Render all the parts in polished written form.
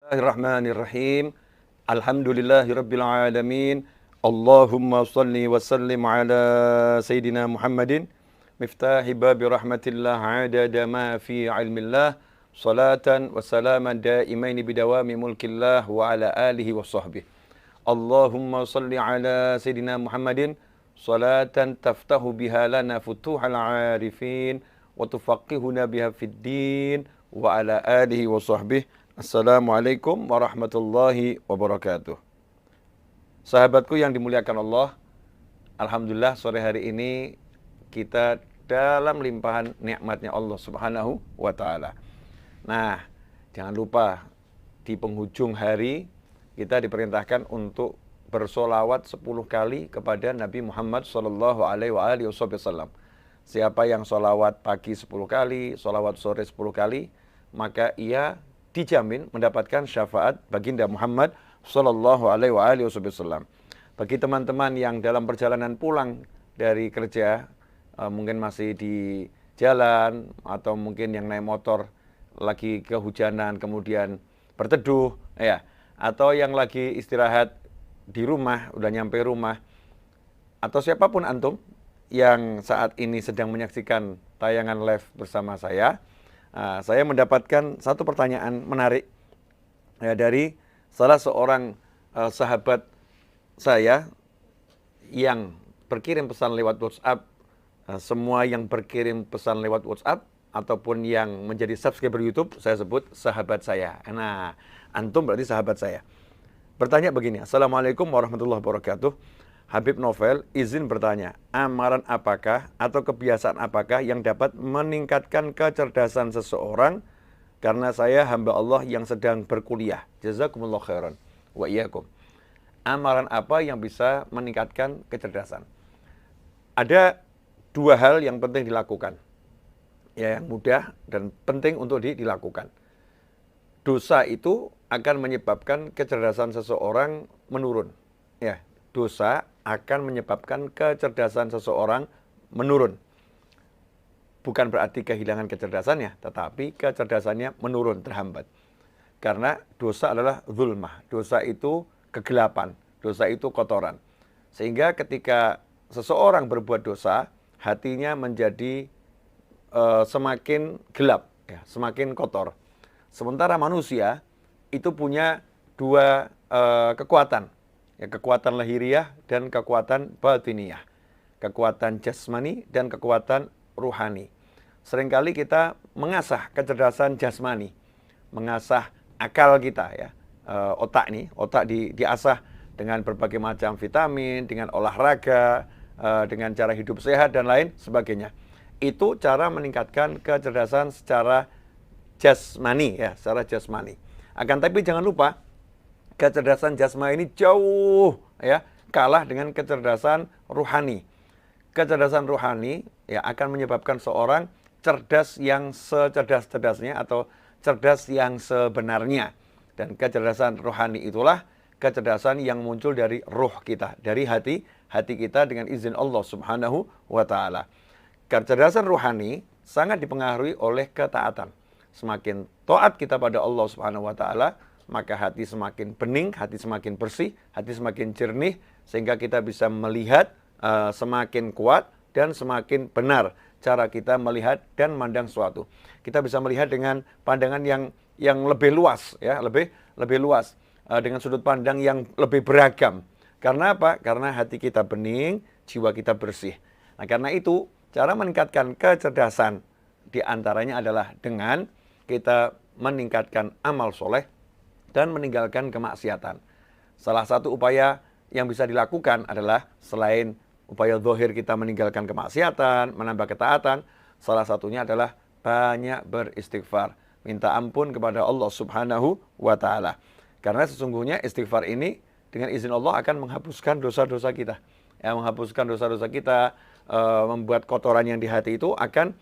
Bismillahirrahmanirrahim. Alhamdulillahirabbil alamin. Allahumma shalli wa sallim ala sayidina Muhammadin miftahi babi rahmatillah adada ma fi ilmillah salatan wa salaman daimaini bidawami mulkillah wa ala alihi wa sahbihi. Allahumma shalli ala sayidina Muhammadin salatan taftahu biha lana futuhal arifin wa tufaqihuna biha fid din wa ala alihi wa sahbihi. Assalamualaikum warahmatullahi wabarakatuh. Sahabatku yang dimuliakan Allah, alhamdulillah sore hari ini kita dalam limpahan nikmatnya Allah Subhanahu wa taala. Nah, jangan lupa di penghujung hari kita diperintahkan untuk bersolawat 10 kali kepada Nabi Muhammad sallallahu alaihi wasallam. Siapa yang solawat pagi 10 kali, solawat sore 10 kali, maka ia dijamin mendapatkan syafaat baginda Muhammad sallallahu alaihi wasallam. Bagi teman-teman yang dalam perjalanan pulang dari kerja, mungkin masih di jalan atau mungkin yang naik motor lagi kehujanan kemudian berteduh ya, atau yang lagi istirahat di rumah, udah nyampe rumah, atau siapapun antum yang saat ini sedang menyaksikan tayangan live bersama saya mendapatkan satu pertanyaan menarik ya, dari salah seorang sahabat saya yang berkirim pesan lewat WhatsApp. Semua yang berkirim pesan lewat WhatsApp ataupun yang menjadi subscriber YouTube, saya sebut sahabat saya. Nah, antum berarti sahabat saya. Bertanya begini, Assalamualaikum warahmatullahi wabarakatuh. Habib Novel izin bertanya, amalan apakah atau kebiasaan apakah yang dapat meningkatkan kecerdasan seseorang? Karena saya hamba Allah yang sedang berkuliah. Jazakumullah khairan wa iyyakum. Amalan apa yang bisa meningkatkan kecerdasan? Ada dua hal yang penting dilakukan. Ya, yang mudah dan penting untuk dilakukan. Dosa itu akan menyebabkan kecerdasan seseorang menurun. Ya, dosa akan menyebabkan kecerdasan seseorang menurun. Bukan berarti kehilangan kecerdasannya, tetapi kecerdasannya menurun, terhambat. Karena dosa adalah zulmah, dosa itu kegelapan, dosa itu kotoran. Sehingga ketika seseorang berbuat dosa, hatinya menjadi semakin gelap, ya, semakin kotor. Sementara manusia itu punya dua kekuatan. Ya, kekuatan lahiriah dan kekuatan batiniyah. Kekuatan jasmani dan kekuatan ruhani. Seringkali kita mengasah kecerdasan jasmani, mengasah akal kita ya. Otak diasah dengan berbagai macam vitamin, dengan olahraga, dengan cara hidup sehat dan lain sebagainya. Itu cara meningkatkan kecerdasan secara jasmani ya, secara jasmani. Akan tapi jangan lupa kecerdasan jasmani ini jauh ya kalah dengan kecerdasan ruhani. Kecerdasan ruhani ya akan menyebabkan seorang cerdas yang secerdas-cerdasnya atau cerdas yang sebenarnya. Dan kecerdasan ruhani itulah kecerdasan yang muncul dari ruh kita, dari hati kita dengan izin Allah Subhanahu wa taala. Kecerdasan ruhani sangat dipengaruhi oleh ketaatan. Semakin taat kita pada Allah Subhanahu wa taala, maka hati semakin bening, hati semakin bersih, hati semakin jernih, sehingga kita bisa melihat semakin kuat dan semakin benar cara kita melihat dan memandang sesuatu. Kita bisa melihat dengan pandangan yang lebih luas, ya, lebih luas, dengan sudut pandang yang lebih beragam. Karena apa? Karena hati kita bening, jiwa kita bersih. Nah, karena itu cara meningkatkan kecerdasan diantaranya adalah dengan kita meningkatkan amal soleh dan meninggalkan kemaksiatan. Salah satu upaya yang bisa dilakukan adalah selain upaya zahir kita meninggalkan kemaksiatan, menambah ketaatan, salah satunya adalah banyak beristighfar, minta ampun kepada Allah Subhanahu wa taala. Karena sesungguhnya istighfar ini dengan izin Allah akan menghapuskan dosa-dosa kita. Ya, menghapuskan dosa-dosa kita, membuat kotoran yang di hati itu akan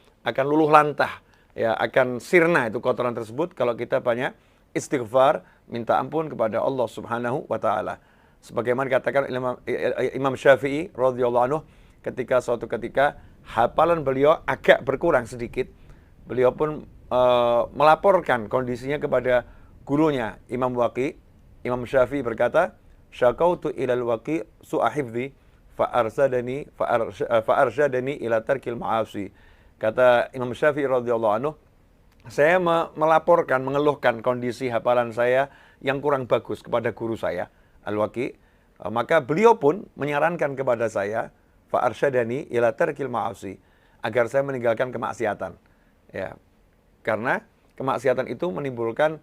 luluh lantah. Ya, akan sirna itu kotoran tersebut kalau kita banyak istighfar, minta ampun kepada Allah Subhanahu wa taala. Sebagaimana dikatakan Imam Syafi'i radhiyallahu anhu, suatu ketika hafalan beliau agak berkurang sedikit, beliau pun melaporkan kondisinya kepada gurunya Imam Waqi, Imam Syafi'i berkata, "Syakautu ilal Waqi su'a hifdzi fa'arsyadani ila tarkil ma'asi." Kata Imam Syafi'i radhiyallahu anhu, saya melaporkan, mengeluhkan kondisi hafalan saya yang kurang bagus kepada guru saya, Al-Waqi. Maka beliau pun menyarankan kepada saya, fa'arsyadani ila tarkil ma'asi, agar saya meninggalkan kemaksiatan. Ya, karena kemaksiatan itu menimbulkan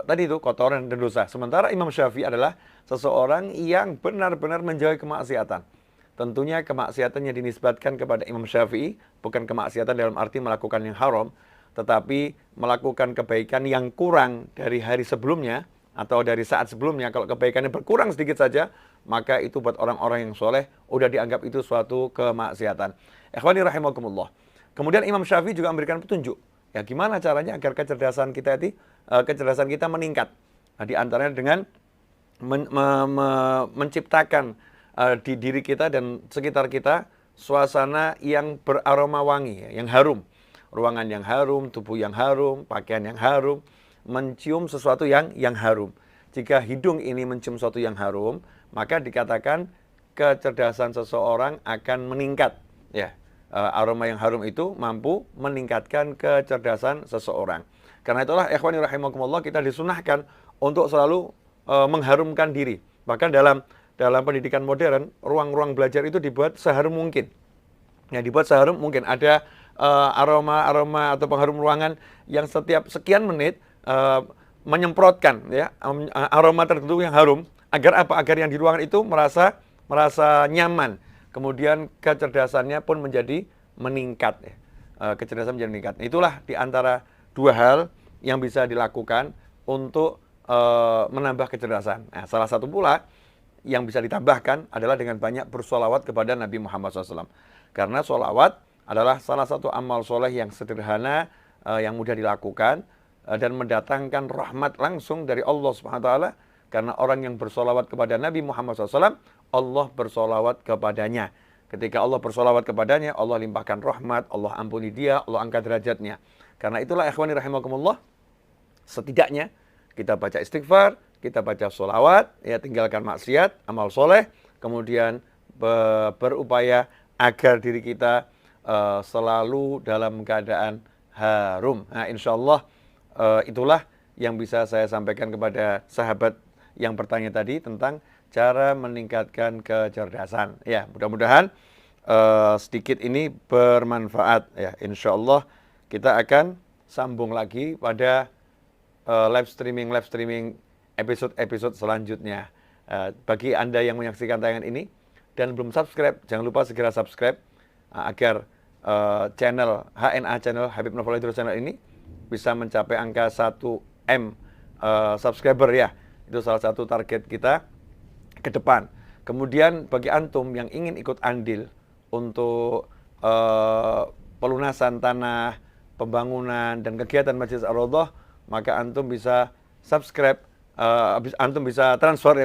tadi itu kotoran dan dosa. Sementara Imam Syafi'i adalah seseorang yang benar-benar menjauhi kemaksiatan. Tentunya kemaksiatannya dinisbatkan kepada Imam Syafi'i, bukan kemaksiatan dalam arti melakukan yang haram, tetapi melakukan kebaikan yang kurang dari hari sebelumnya atau dari saat sebelumnya. Kalau kebaikannya berkurang sedikit saja, maka itu buat orang-orang yang soleh udah dianggap itu suatu kemaksiatan. Ikhwani rahimakumullah. Kemudian Imam Syafi'i juga memberikan petunjuk. Ya, gimana caranya agar kecerdasan kita meningkat? Nah, di antaranya dengan menciptakan di diri kita dan sekitar kita suasana yang beraroma wangi, yang harum. Ruangan yang harum, tubuh yang harum, pakaian yang harum, mencium sesuatu yang harum. Jika hidung ini mencium sesuatu yang harum, maka dikatakan kecerdasan seseorang akan meningkat. Ya. Aroma yang harum itu mampu meningkatkan kecerdasan seseorang. Karena itulah ikhwani rahimakumullah, kita disunahkan untuk selalu mengharumkan diri. Bahkan dalam pendidikan modern, ruang-ruang belajar itu dibuat seharum mungkin. Ya, dibuat seharum mungkin. Ada aroma atau pengharum ruangan yang setiap sekian menit menyemprotkan ya aroma tertentu yang harum. Agar apa? Agar yang di ruangan itu merasa nyaman. Kemudian kecerdasannya pun menjadi meningkat. Kecerdasan menjadi meningkat. Itulah di antara dua hal yang bisa dilakukan untuk menambah kecerdasan. Nah, salah satu pula yang bisa ditambahkan adalah dengan banyak bersolawat kepada Nabi Muhammad SAW. Karena solawat adalah salah satu amal soleh yang sederhana, yang mudah dilakukan, dan mendatangkan rahmat langsung dari Allah Subhanahu wa Ta'ala. Karena orang yang bersolawat kepada Nabi Muhammad SAW, Allah bersolawat kepadanya. Ketika Allah bersolawat kepadanya, Allah limpahkan rahmat, Allah ampuni dia, Allah angkat derajatnya. Karena itulah ikhwani rahimakumullah, setidaknya kita baca istighfar, kita baca solawat, ya tinggalkan maksiat, amal soleh, kemudian berupaya agar diri kita selalu dalam keadaan harum. Nah, insya Allah itulah yang bisa saya sampaikan kepada sahabat yang bertanya tadi tentang cara meningkatkan kecerdasan. Ya, mudah-mudahan sedikit ini bermanfaat. Ya, insya Allah kita akan sambung lagi pada live streaming episode selanjutnya. Bagi Anda yang menyaksikan tayangan ini dan belum subscribe, jangan lupa segera subscribe agar channel HNA channel Habib Novel Idrus channel ini bisa mencapai angka 1M subscriber ya. Itu salah satu target kita ke depan. Kemudian bagi antum yang ingin ikut andil untuk pelunasan tanah, pembangunan dan kegiatan Masjid Ar-Raudhah, maka antum bisa subscribe, antum bisa transfer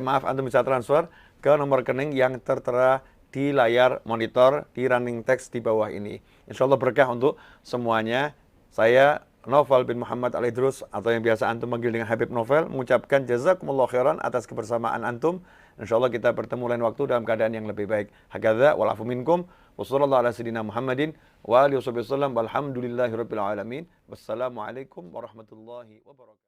ke nomor rekening yang tertera di layar monitor di running text di bawah ini. Insya Allah berkah untuk semuanya. Saya Novel bin Muhammad Al-Idrus atau yang biasa antum panggil dengan Habib Novel mengucapkan jazakumullah khairan atas kebersamaan antum. Insyaallah kita bertemu lain waktu dalam keadaan yang lebih baik. Hakadza wal afu minkum. Wassallallahu ala sayyidina Muhammadin wa alihi wasallam walhamdulillahirabbil alamin. Wassalamualaikum warahmatullahi wabarakatuh.